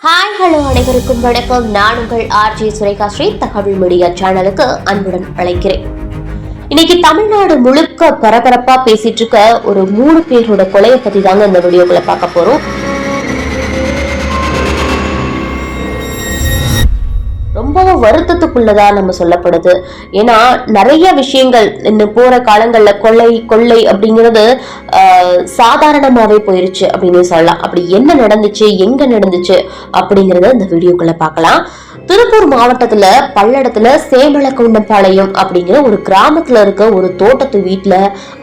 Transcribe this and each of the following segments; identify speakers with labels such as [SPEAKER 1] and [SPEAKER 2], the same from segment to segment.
[SPEAKER 1] Hi hello அனைவருக்கும் வணக்கம். நான் உங்கள் ஆர்ஜே சுரேகா ஸ்ரீ தகவல் மீடியா சேனலுக்கு அன்புடன் அழைக்கிறேன். இன்னைக்கு தமிழ்நாடு முழுக்க பரபரப்பா பேசிட்டு இருக்க ஒரு 3 பேரோட கொலையை பத்தி தாங்க இந்த வீடியோக்குள்ள பார்க்க போறோம். ரொம்பவும் வருத்தத்துக்குள்ளதா நம்ம சொல்லப்படுது. ஏன்னா நிறைய விஷயங்கள் இன்னும் போற காலங்கள்ல கொள்ளை அப்படிங்கிறது சாதாரணமாவே போயிருச்சு அப்படின்னு சொல்லலாம். அப்படி என்ன நடந்துச்சு, எங்க நடந்துச்சு அப்படிங்கறத இந்த வீடியோக்குள்ள பார்க்கலாம். திருப்பூர் மாவட்டத்துல பல்லடத்துல சேமலக்கவுண்டம்பாளையம் அப்படிங்கிற ஒரு கிராமத்துல இருக்க ஒரு தோட்டத்து வீட்டுல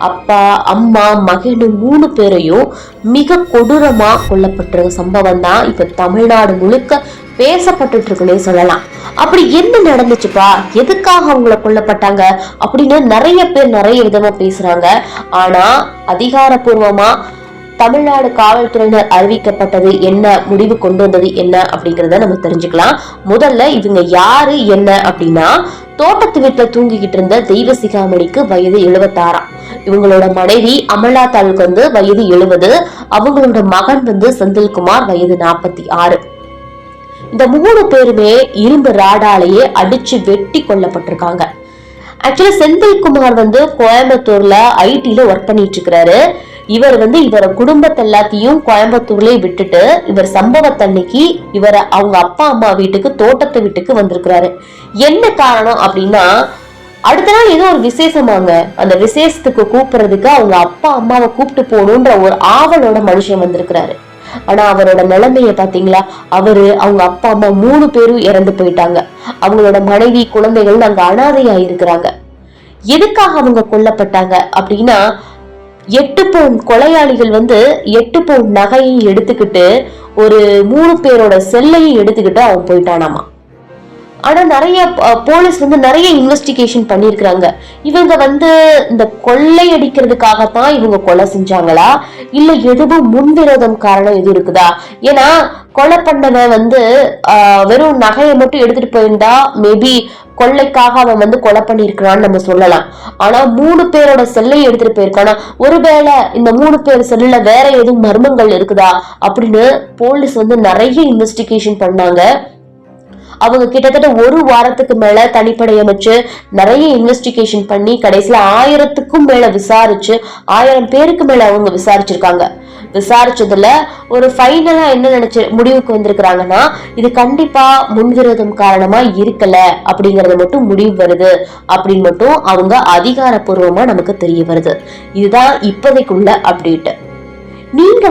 [SPEAKER 1] அப்பா, அம்மா, மகனு 3 பேரையும் மிக கொடூரமா கொல்லப்பட்ட சம்பவம் தான் இப்ப தமிழ்நாடு முழுக்க பேசப்பட்டு இருக்குன்னே சொல்லலாம். அப்படி என்ன நடந்துச்சுப்பா, எதுக்காக அவங்கள கொல்லப்பட்டாங்க அப்படின்னு நிறைய பேர் நிறைய விதமா பேசுறாங்க. ஆனா அதிகாரப்பூர்வமா தமிழ்நாடு காவல்துறையினர் அறிவிக்கப்பட்டது என்ன, முடிவு கொண்டு வந்தது என்ன அப்படிங்கறத நம்ம தெரிஞ்சுக்கலாம். முதல்ல இவங்க யாரு என்ன அப்படின்னா, தோட்டத்து வீட்டுல தூங்கிக்கிட்டு இருந்த தெய்வசிகாமணிக்கு வயது 76. இவங்களோட மனைவி அமலா தாளுக்கு வயது 70. அவங்களோட மகன் செந்தில்குமார் வயது 46. இந்த 3 பேருமே இரும்பு ராடாலேயே அடிச்சு வெட்டி கொல்லப்பட்டிருக்காங்க. ஆக்சுவலா செந்தில்குமார் கோயம்புத்தூர்ல ஐடில ஒர்க் பண்ணிட்டு இருக்கிறாரு. இவர் இவர குடும்பத்தை எல்லாத்தையும் கோயம்புத்தூர்லயே விட்டுட்டு இவர் சம்பவத்தன்னைக்கு அவங்க அப்பா அம்மா வீட்டுக்கு தோட்டத்து வீட்டுக்கு வந்திருக்கிறாரு. என்ன காரணம் அப்படின்னா, அடுத்த நாள் ஏதோ ஒரு விசேஷமாங்க. அந்த விசேஷத்துக்கு கூப்பிடுறதுக்கு அவங்க அப்பா அம்மாவை கூப்பிட்டு போகணுன்ற ஒரு ஆவலோட மனுஷன் வந்திருக்கிறாரு. ஆனா அவரோட நிலைமைய பாத்தீங்களா, அவங்க அப்பா அம்மா 3 பேரும் இறந்து போயிட்டாங்க. அவங்களோட மனைவி, குழந்தைகள் அங்க அனாதையா இருக்கிறாங்க. எதுக்காக அவங்க கொல்லப்பட்டாங்க அப்படின்னா, 8 பவுன் கொலையாளிகள் 8 பவுன் நகையை எடுத்துக்கிட்டு ஒரு 3 பேரோட செல்லையும் எடுத்துக்கிட்டு அவன் போயிட்டானாமா. ஆனா நிறைய போலீஸ் நிறைய இன்வெஸ்டிகேஷன் பண்ணிருக்காங்க. இவங்க இந்த கொள்ளை அடிக்கிறதுக்காகத்தான் இவங்க கொலை செஞ்சாங்களா, இல்ல எதுவும் முன்விரோதம் காரணம் எதுவும் இருக்குதா? ஏன்னா கொலை பண்ணவன் வெறும் நகையை மட்டும் எடுத்துட்டு போயிருந்தா மேபி கொள்ளைக்காக அவன் கொலை பண்ணிருக்கிறான்னு நம்ம சொல்லலாம். ஆனா 3 பேரோட செல்லை எடுத்துட்டு போயிருக்கானா, ஒருவேளை இந்த 3 பேர் செல்லுல வேற எதுவும் மர்மங்கள் இருக்குதா அப்படின்னு போலீஸ் நிறைய இன்வெஸ்டிகேஷன் பண்ணாங்க. அவங்க கிட்டத்தட்ட 1 வாரத்துக்கு மேல தனிப்படை அமைச்சு நிறைய இன்வெஸ்டிகேஷன் பண்ணி கடைசியில 1000க்கும் மேல விசாரிச்சு 1000 பேருக்கு மேல அவங்க விசாரிச்சிருக்காங்க. விசாரிச்சதுல ஒரு ஃபைனலா என்ன முடிவுக்கு வந்திருக்கிறாங்கன்னா, இது கண்டிப்பா முன்விரோதம் காரணமா இருக்கல அப்படிங்கறது மட்டும் முடிவு வருது அப்படின்னு மட்டும் அவங்க அதிகாரப்பூர்வமா நமக்கு தெரிய வருது. இதுதான் இப்போதைக்குள்ள அப்டேட். நீங்க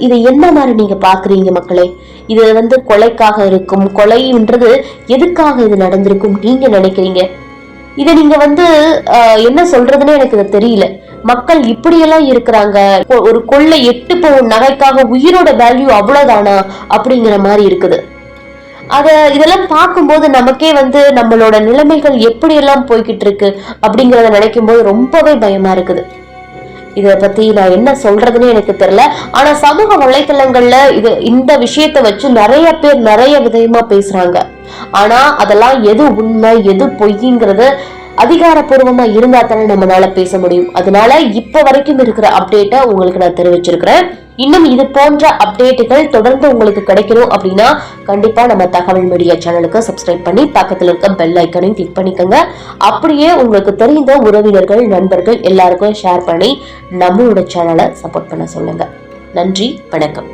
[SPEAKER 1] இதை என்ன மாதிரி நீங்க பாக்குறீங்க மக்களே? இது கொலைக்காக இருக்கும், கொலைன்றது எதுக்காக இது நடந்திருக்கும் நீங்க நினைக்கிறீங்க? இத நீங்க என்ன சொல்றதுன்னு எனக்கு தெரியல. மக்கள் இப்படியெல்லாம் இருக்கிறாங்க. ஒரு கொள்ளை 8 பவுன் நகைக்காக உயிரோட வேல்யூ அவ்வளவுதானா அப்படிங்கிற மாதிரி இருக்குது. இதெல்லாம் பார்க்கும்போது நமக்கே நம்மளோட நிலைமைகள் எப்படி எல்லாம் போய்கிட்டு இருக்கு அப்படிங்கறத நினைக்கும் போது ரொம்பவே பயமா இருக்குது. இத பத்தி நான் என்ன சொல்றதுன்னு எனக்கு தெரியல. ஆனா சமூக வலைத்தளங்கள்ல இந்த விஷயத்த வச்சு நிறைய பேர் நிறைய விதமா பேசுறாங்க. ஆனா அதெல்லாம் எது உண்மை எது பொய்ங்கிறது அதிகாரப்பூர்வமா இருந்தா தானே நம்மளால பேச முடியும். அதனால இப்ப வரைக்கும் இருக்கிற அப்டேட்டை உங்களுக்கு நான் தெரிவிச்சிருக்கிறேன். இன்னும் இது போன்ற அப்டேட்டுகள் தொடர்ந்து உங்களுக்கு கிடைக்கணும் அப்படின்னா கண்டிப்பா நம்ம தகவல் மீடியா சேனலுக்கு சப்ஸ்கிரைப் பண்ணி பக்கத்துல இருக்க பெல் ஐக்கனையும் கிளிக் பண்ணிக்கோங்க. அப்படியே உங்களுக்கு தெரிந்த உறவினர்கள், நண்பர்கள் எல்லாருக்கும் ஷேர் பண்ணி நம்மளோட சேனலை சப்போர்ட் பண்ண சொல்லுங்க. நன்றி, வணக்கம்.